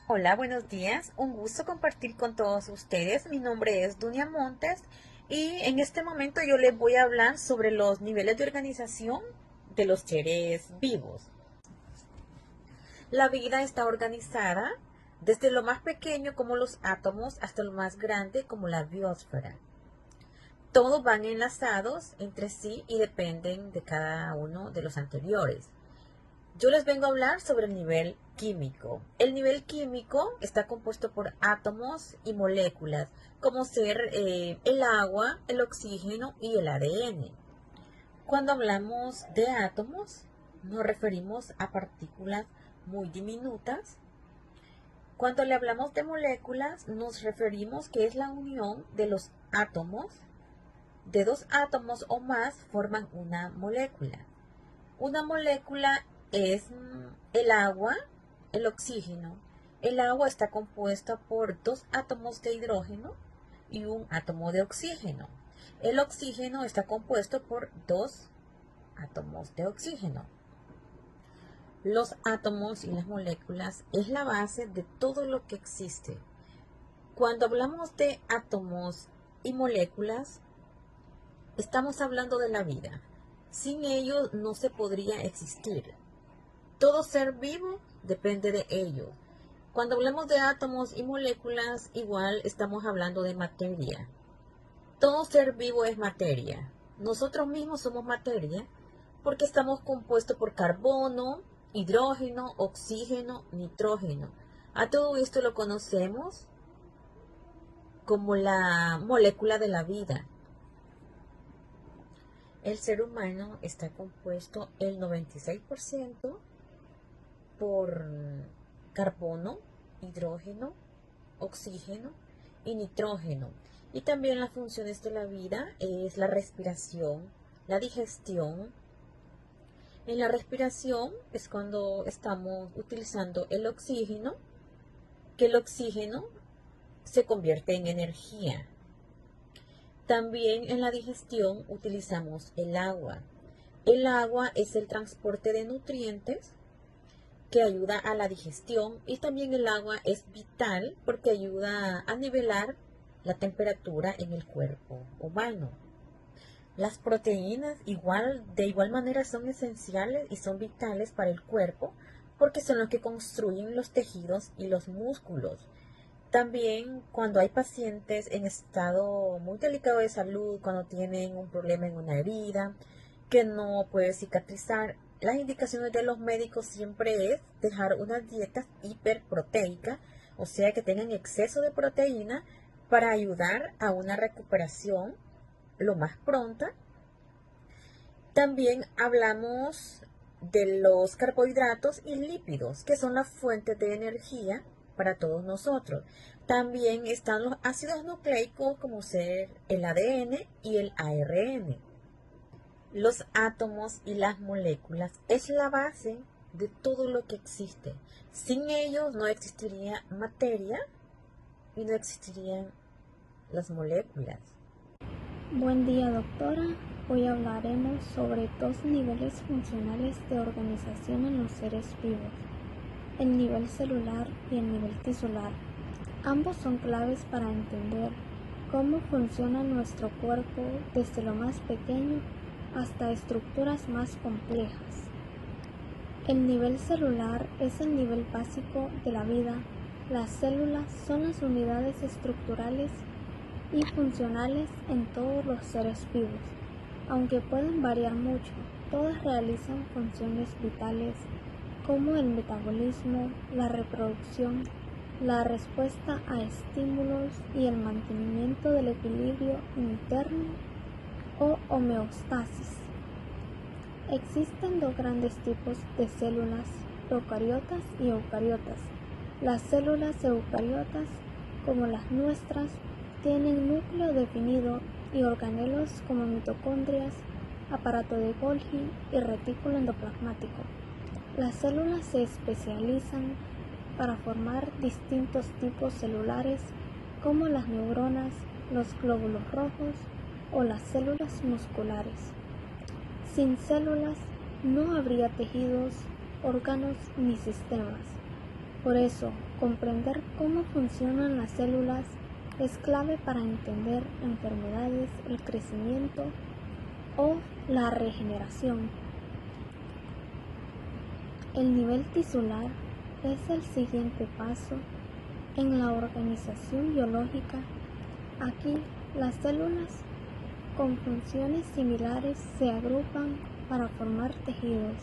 Hola, buenos días. Un gusto compartir con todos ustedes. Mi nombre es Dunia Montes y en este momento yo les voy a hablar sobre los niveles de organización de los seres vivos. La vida está organizada desde lo más pequeño como los átomos hasta lo más grande como la biosfera. Todos van enlazados entre sí y dependen de cada uno de los anteriores. Yo les vengo a hablar sobre el nivel químico. El nivel químico está compuesto por átomos y moléculas, como ser el agua, el oxígeno y el ADN. Cuando hablamos de átomos, nos referimos a partículas muy diminutas. Cuando le hablamos de moléculas, nos referimos que es la unión de los átomos. De dos átomos o más forman una molécula. Una molécula es el agua, el oxígeno. El agua está compuesta por dos átomos de hidrógeno y un átomo de oxígeno. El oxígeno está compuesto por dos átomos de oxígeno. Los átomos y las moléculas es la base de todo lo que existe. Cuando hablamos de átomos y moléculas, estamos hablando de la vida. Sin ellos no se podría existir. Todo ser vivo depende de ello. Cuando hablamos de átomos y moléculas, igual estamos hablando de materia. Todo ser vivo es materia. Nosotros mismos somos materia porque estamos compuestos por carbono, hidrógeno, oxígeno, nitrógeno. A todo esto lo conocemos como la molécula de la vida. El ser humano está compuesto el 96% por carbono, hidrógeno, oxígeno y nitrógeno. Y también las funciones de la vida es la respiración, la digestión. En la respiración es cuando estamos utilizando el oxígeno, que el oxígeno se convierte en energía. También en la digestión utilizamos el agua. El agua es el transporte de nutrientes que ayuda a la digestión, y también el agua es vital porque ayuda a nivelar la temperatura en el cuerpo humano. Las proteínas de igual manera son esenciales y son vitales para el cuerpo porque son los que construyen los tejidos y los músculos. También cuando hay pacientes en estado muy delicado de salud, cuando tienen un problema en una herida que no puede cicatrizar, las indicaciones de los médicos siempre es dejar unas dietas hiperproteicas, o sea que tengan exceso de proteína para ayudar a una recuperación lo más pronta. También hablamos de los carbohidratos y lípidos, que son las fuentes de energía para todos nosotros. También están los ácidos nucleicos como ser el ADN y el ARN. Los átomos y las moléculas es la base de todo lo que existe. Sin ellos no existiría materia y no existirían las moléculas. Buen día, doctora. Hoy hablaremos sobre dos niveles funcionales de organización en los seres vivos, el nivel celular y el nivel tisular. Ambos son claves para entender cómo funciona nuestro cuerpo desde lo más pequeño hasta estructuras más complejas. El nivel celular es el nivel básico de la vida. Las células son las unidades estructurales y funcionales en todos los seres vivos. Aunque pueden variar mucho, todas realizan funciones vitales como el metabolismo, la reproducción, la respuesta a estímulos y el mantenimiento del equilibrio interno o homeostasis. Existen dos grandes tipos de células, procariotas y eucariotas. Las células eucariotas, como las nuestras, tienen núcleo definido y organelos como mitocondrias, aparato de Golgi y retículo endoplasmático. Las células se especializan para formar distintos tipos celulares como las neuronas, los glóbulos rojos o las células musculares. Sin células no habría tejidos, órganos ni sistemas. Por eso, comprender cómo funcionan las células es clave para entender enfermedades, el crecimiento o la regeneración. El nivel tisular es el siguiente paso en la organización biológica. Aquí, las células con funciones similares se agrupan para formar tejidos.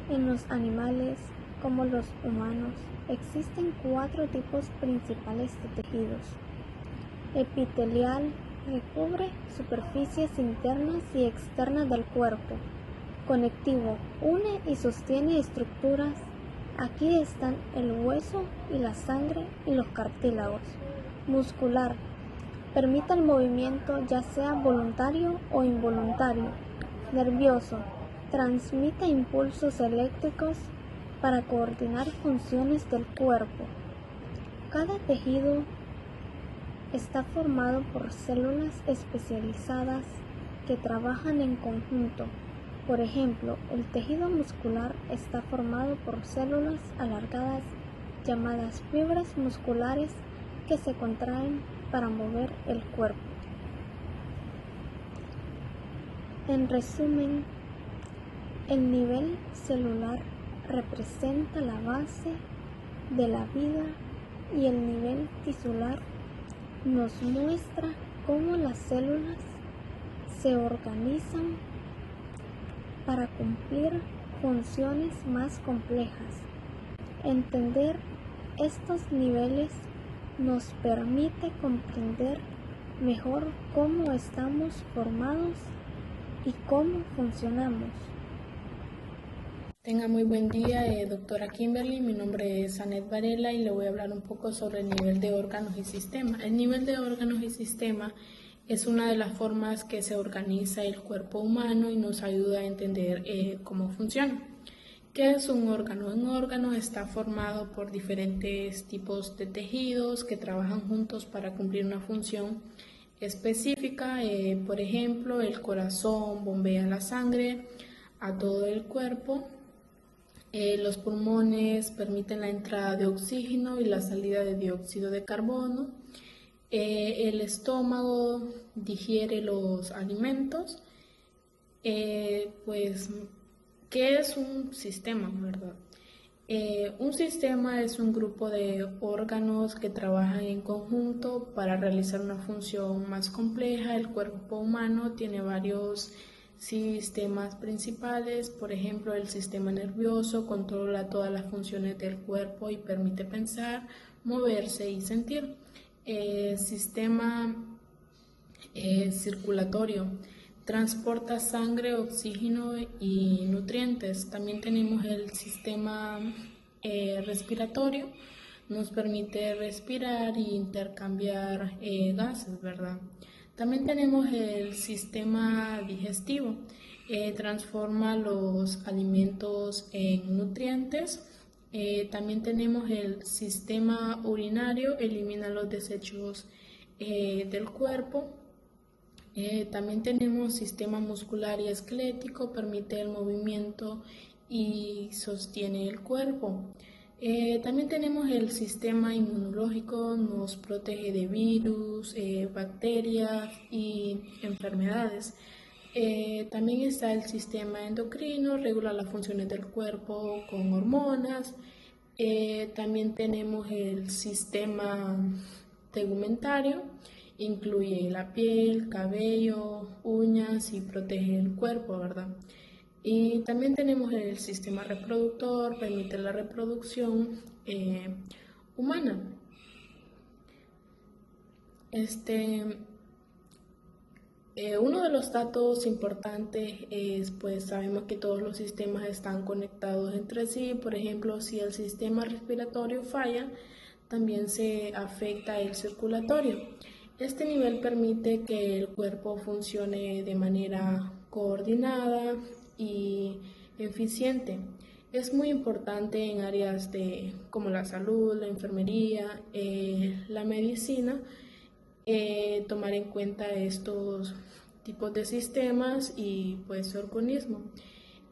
En los animales, como los humanos, existen 4 tipos principales de tejidos. Epitelial: recubre superficies internas y externas del cuerpo. Conectivo: une y sostiene estructuras. Aquí están el hueso y la sangre y los cartílagos. Muscular: permite el movimiento ya sea voluntario o involuntario. Nervioso: transmite impulsos eléctricos para coordinar funciones del cuerpo. Cada tejido está formado por células especializadas que trabajan en conjunto. Por ejemplo, el tejido muscular está formado por células alargadas llamadas fibras musculares que se contraen para mover el cuerpo. En resumen, el nivel celular representa la base de la vida y el nivel tisular nos muestra cómo las células se organizan para cumplir funciones más complejas. Entender estos niveles nos permite comprender mejor cómo estamos formados y cómo funcionamos. Tenga muy buen día, doctora Kimberly. Mi nombre es Anet Varela y le voy a hablar un poco sobre el nivel de órganos y sistema. El nivel de órganos y sistema es una de las formas que se organiza el cuerpo humano y nos ayuda a entender cómo funciona. ¿Qué es un órgano? Un órgano está formado por diferentes tipos de tejidos que trabajan juntos para cumplir una función específica. Por ejemplo, el corazón bombea la sangre a todo el cuerpo. Los pulmones permiten la entrada de oxígeno y la salida de dióxido de carbono. El estómago digiere los alimentos. Pues, ¿qué es un sistema, verdad? Un sistema es un grupo de órganos que trabajan en conjunto para realizar una función más compleja. El cuerpo humano tiene varios sistemas principales. Por ejemplo, el sistema nervioso controla todas las funciones del cuerpo y permite pensar, moverse y sentir. Sistema circulatorio transporta sangre, oxígeno y nutrientes. También tenemos el sistema respiratorio, nos permite respirar e intercambiar gases, ¿verdad? También tenemos el sistema digestivo, transforma los alimentos en nutrientes. También tenemos el sistema urinario, elimina los desechos del cuerpo. También tenemos sistema muscular y esquelético, permite el movimiento y sostiene el cuerpo. También tenemos el sistema inmunológico, nos protege de virus, bacterias y enfermedades. También está el sistema endocrino, regula las funciones del cuerpo con hormonas. También tenemos el sistema tegumentario, incluye la piel, cabello, uñas y protege el cuerpo, ¿verdad? Y también tenemos el sistema reproductor, permite la reproducción humana. Uno de los datos importantes es, pues sabemos que todos los sistemas están conectados entre sí. Por ejemplo, si el sistema respiratorio falla, también se afecta el circulatorio. Este nivel permite que el cuerpo funcione de manera coordinada y eficiente. Es muy importante en áreas como la salud, la enfermería, la medicina, tomar en cuenta estos tipos de sistemas y pues su organismo.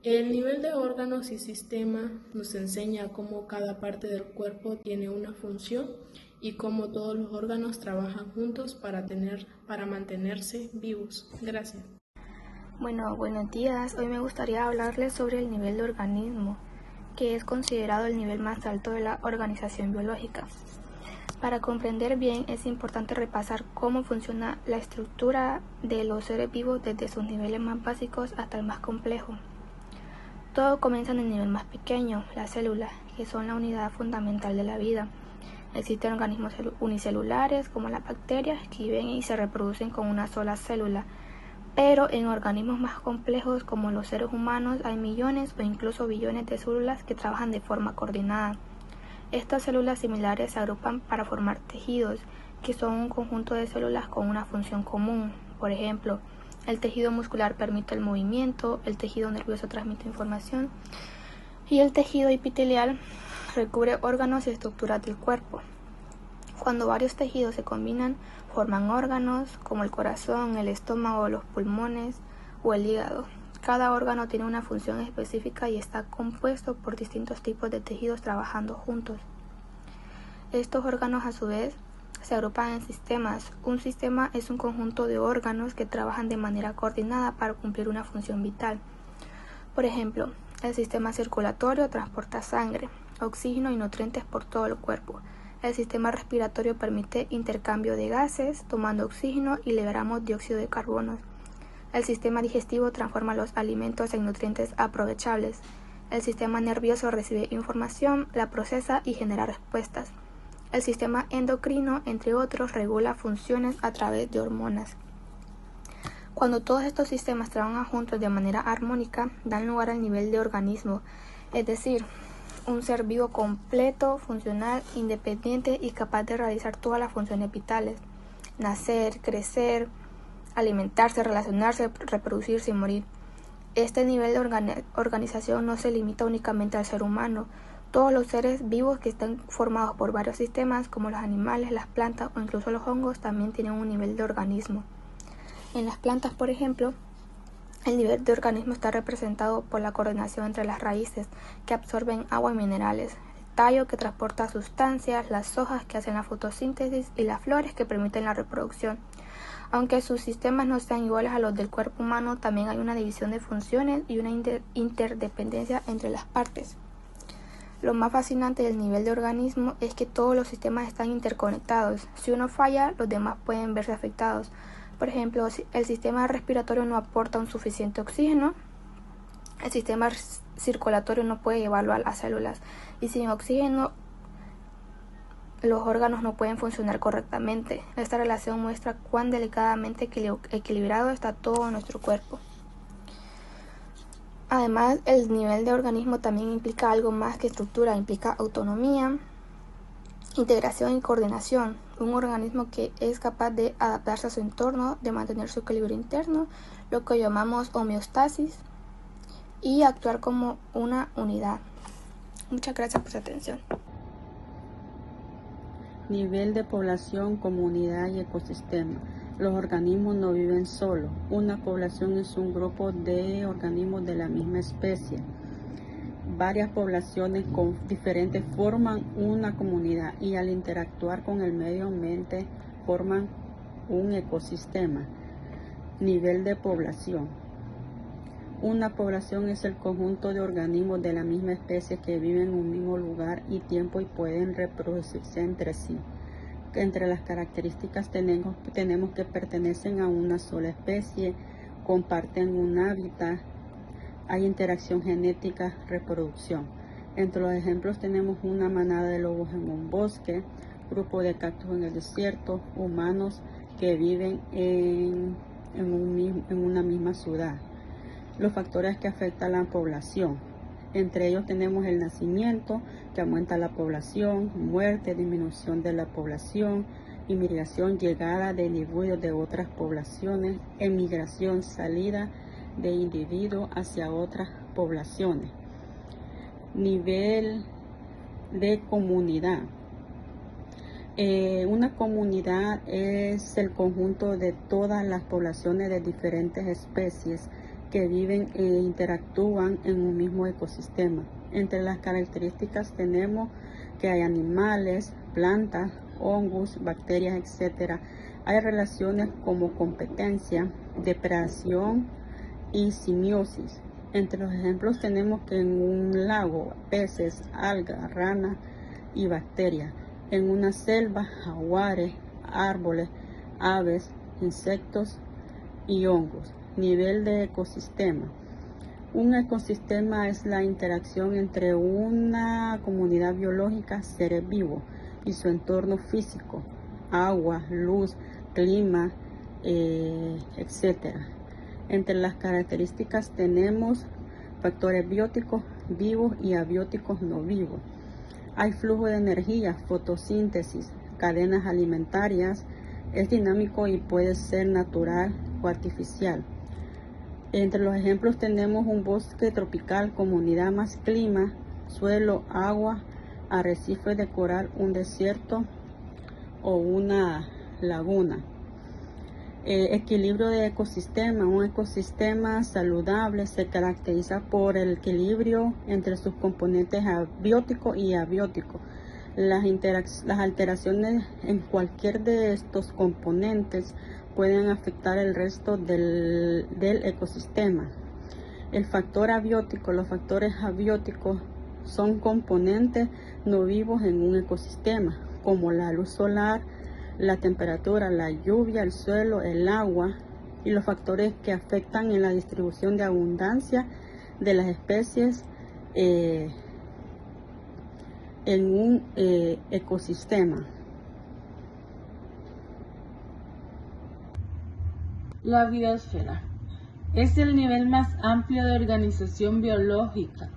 El nivel de órganos y sistema nos enseña cómo cada parte del cuerpo tiene una función y cómo todos los órganos trabajan juntos para mantenerse vivos. Gracias. Bueno, buenos días. Hoy me gustaría hablarles sobre el nivel de organismo, que es considerado el nivel más alto de la organización biológica. Para comprender bien es importante repasar cómo funciona la estructura de los seres vivos desde sus niveles más básicos hasta el más complejo. Todo comienza en el nivel más pequeño, las células, que son la unidad fundamental de la vida. Existen organismos unicelulares, como las bacterias, que viven y se reproducen con una sola célula. Pero en organismos más complejos, como los seres humanos, hay millones o incluso billones de células que trabajan de forma coordinada. Estas células similares se agrupan para formar tejidos, que son un conjunto de células con una función común. Por ejemplo, el tejido muscular permite el movimiento, el tejido nervioso transmite información y el tejido epitelial recubre órganos y estructuras del cuerpo. Cuando varios tejidos se combinan, forman órganos como el corazón, el estómago, los pulmones o el hígado. Cada órgano tiene una función específica y está compuesto por distintos tipos de tejidos trabajando juntos. Estos órganos, a su vez, se agrupan en sistemas. Un sistema es un conjunto de órganos que trabajan de manera coordinada para cumplir una función vital. Por ejemplo, el sistema circulatorio transporta sangre, oxígeno y nutrientes por todo el cuerpo. El sistema respiratorio permite intercambio de gases, tomando oxígeno y liberamos dióxido de carbono. El sistema digestivo transforma los alimentos en nutrientes aprovechables. El sistema nervioso recibe información, la procesa y genera respuestas. El sistema endocrino, entre otros, regula funciones a través de hormonas. Cuando todos estos sistemas trabajan juntos de manera armónica, dan lugar al nivel de organismo, es decir, un ser vivo completo, funcional, independiente y capaz de realizar todas las funciones vitales: nacer, crecer, alimentarse, relacionarse, reproducirse y morir. Este nivel de organización no se limita únicamente al ser humano. Todos los seres vivos que están formados por varios sistemas, como los animales, las plantas o incluso los hongos, también tienen un nivel de organismo. En las plantas, por ejemplo, el nivel de organismo está representado por la coordinación entre las raíces, que absorben agua y minerales, el tallo, que transporta sustancias, las hojas, que hacen la fotosíntesis, y las flores, que permiten la reproducción. Aunque sus sistemas no sean iguales a los del cuerpo humano, también hay una división de funciones y una interdependencia entre las partes. Lo más fascinante del nivel de organismo es que todos los sistemas están interconectados. Si uno falla, los demás pueden verse afectados. Por ejemplo, si el sistema respiratorio no aporta un suficiente oxígeno, el sistema circulatorio no puede llevarlo a las células, y sin oxígeno los órganos no pueden funcionar correctamente. Esta relación muestra cuán delicadamente equilibrado está todo nuestro cuerpo. Además, el nivel de organismo también implica algo más que estructura, implica autonomía, integración y coordinación. Un organismo que es capaz de adaptarse a su entorno, de mantener su equilibrio interno, lo que llamamos homeostasis, y actuar como una unidad. Muchas gracias por su atención. Nivel de población, comunidad y ecosistema. Los organismos no viven solos. Una población es un grupo de organismos de la misma especie. Varias poblaciones diferentes forman una comunidad y al interactuar con el medio ambiente forman un ecosistema. Nivel de población. Una población es el conjunto de organismos de la misma especie que viven en un mismo lugar y tiempo y pueden reproducirse entre sí. Entre las características tenemos que pertenecen a una sola especie, comparten un hábitat, hay interacción genética, reproducción. Entre los ejemplos tenemos una manada de lobos en un bosque, grupo de cactus en el desierto, humanos que viven en una misma ciudad. Los factores que afectan a la población. Entre ellos tenemos el nacimiento, que aumenta la población, muerte, disminución de la población, inmigración, llegada de individuos de otras poblaciones, emigración, salida de individuos hacia otras poblaciones. Nivel de comunidad. Una comunidad es el conjunto de todas las poblaciones de diferentes especies que viven e interactúan en un mismo ecosistema. Entre las características tenemos que hay animales, plantas, hongos, bacterias, etc. Hay relaciones como competencia, depredación y simiosis. Entre los ejemplos tenemos que en un lago, peces, algas, ranas y bacterias. En una selva, jaguares, árboles, aves, insectos y hongos. Nivel de ecosistema. Un ecosistema es la interacción entre una comunidad biológica, seres vivos, y su entorno físico, agua, luz, clima, etc. Entre las características tenemos factores bióticos vivos y abióticos no vivos. Hay flujo de energía, fotosíntesis, cadenas alimentarias, es dinámico y puede ser natural o artificial. Entre los ejemplos tenemos un bosque tropical, comunidad más clima, suelo, agua, arrecifes de coral, un desierto o una laguna. Equilibrio de ecosistema. Un ecosistema saludable se caracteriza por el equilibrio entre sus componentes abióticos y abióticos. Las alteraciones en cualquier de estos componentes pueden afectar el resto del ecosistema. El factor abiótico. Los factores abióticos son componentes no vivos en un ecosistema, como la luz solar, la temperatura, la lluvia, el suelo, el agua y los factores que afectan en la distribución de abundancia de las especies en un ecosistema. La biosfera es el nivel más amplio de organización biológica.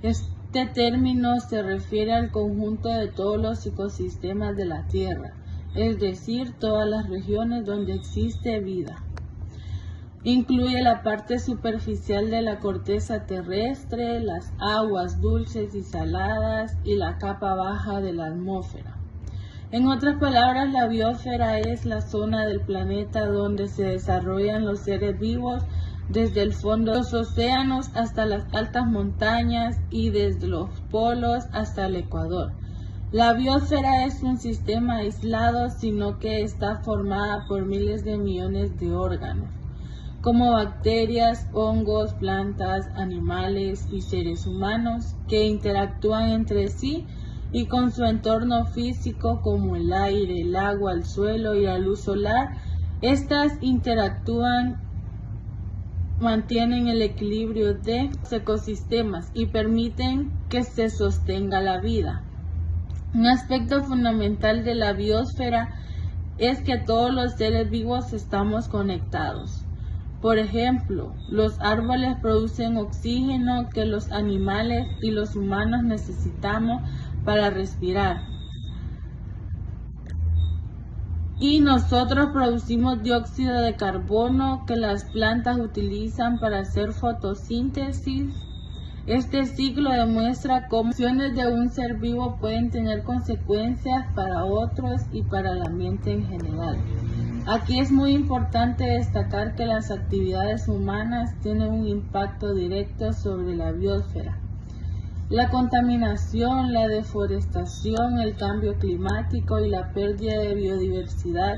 Este término se refiere al conjunto de todos los ecosistemas de la Tierra, es decir, todas las regiones donde existe vida. Incluye la parte superficial de la corteza terrestre, las aguas dulces y saladas y la capa baja de la atmósfera. En otras palabras, la biosfera es la zona del planeta donde se desarrollan los seres vivos, desde el fondo de los océanos hasta las altas montañas y desde los polos hasta el Ecuador. La biosfera es un sistema aislado, sino que está formada por miles de millones de órganos, como bacterias, hongos, plantas, animales y seres humanos que interactúan entre sí y con su entorno físico como el aire, el agua, el suelo y la luz solar. Estas interactúan, mantienen el equilibrio de los ecosistemas y permiten que se sostenga la vida. Un aspecto fundamental de la biosfera es que todos los seres vivos estamos conectados. Por ejemplo, los árboles producen oxígeno que los animales y los humanos necesitamos para respirar. Y nosotros producimos dióxido de carbono que las plantas utilizan para hacer fotosíntesis. Este ciclo demuestra cómo acciones de un ser vivo pueden tener consecuencias para otros y para el ambiente en general. Aquí es muy importante destacar que las actividades humanas tienen un impacto directo sobre la biosfera. La contaminación, la deforestación, el cambio climático y la pérdida de biodiversidad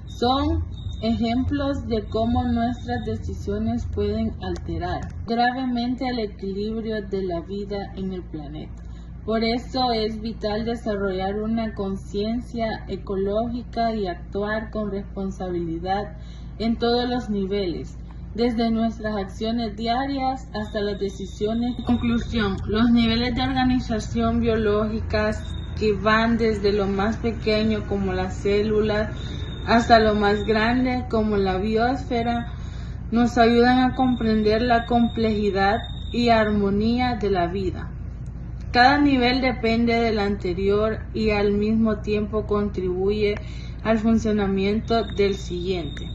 son ejemplos de cómo nuestras decisiones pueden alterar gravemente el equilibrio de la vida en el planeta. Por eso es vital desarrollar una conciencia ecológica y actuar con responsabilidad en todos los niveles, desde nuestras acciones diarias hasta las decisiones. En conclusión, los niveles de organización biológicas que van desde lo más pequeño como las células hasta lo más grande como la biosfera nos ayudan a comprender la complejidad y armonía de la vida. Cada nivel depende del anterior y al mismo tiempo contribuye al funcionamiento del siguiente.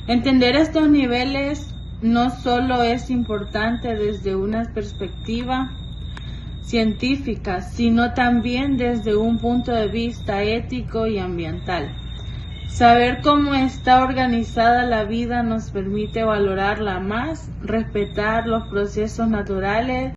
Entender estos niveles no solo es importante desde una perspectiva científica, sino también desde un punto de vista ético y ambiental. Saber cómo está organizada la vida nos permite valorarla más, respetar los procesos naturales